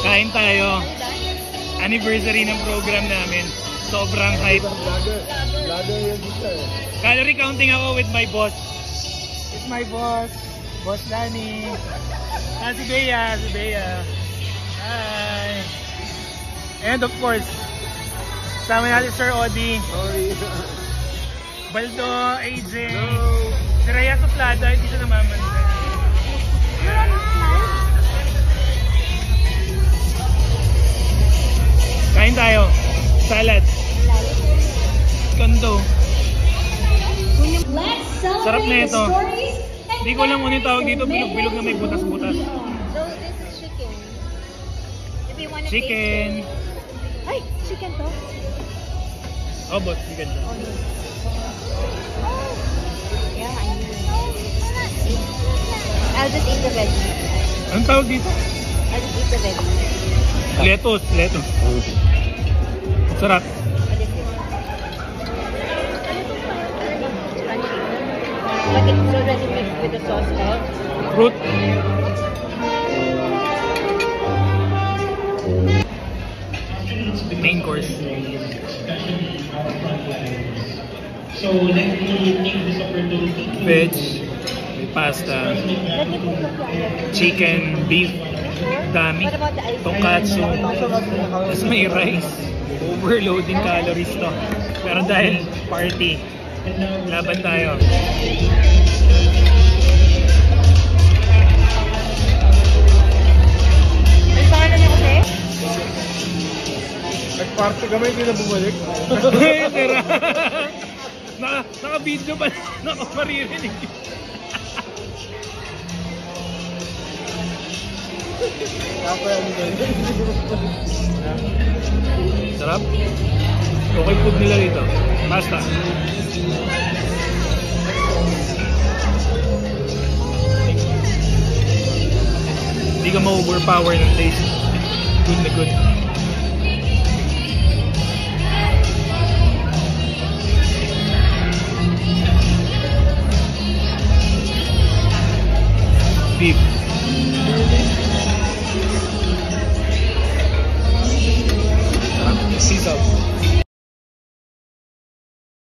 Kain tayo. Anniversary ng program namin. Sobrang hype. Calorie counting ako with my boss. It's my boss. Boss Danny. Si Bea. Hi. And of course, sama natin Sir Odi. Baldo, AJ. Si Rhea Suplada, hindi siya namamansin. Kain tayo. Salad. Kondo. Sarap na ito. Hindi ko lang kung tawag dito, bilog-bilog na may butas-butas. So this is chicken. If you want Chicken. Ay, chicken to? Oh, but chicken to. Yeah, I knew. I'll just eat the veggie. Anong tawag dito? I'll just eat the veggie. Lettuce. Sarap. Like it's already mixed with the sauce, right? Fruit. Main course. So let me take this opportunity. Veg, pasta, chicken, beef, dami, What about the ice cream? tonkatsu, tapos may rice. Overloading calories to. Pero dahil party, laban tayo. Ang pangalan niya kasi? Nag-party kami, hindi na bumalik. Tira. Naka-video pa. Naka-maririnig. Ako yan din. Sarap. Okay food nila dito. Pasta. Hindi ka ma-overpower ng taste. Good na good. Beef. Sisal.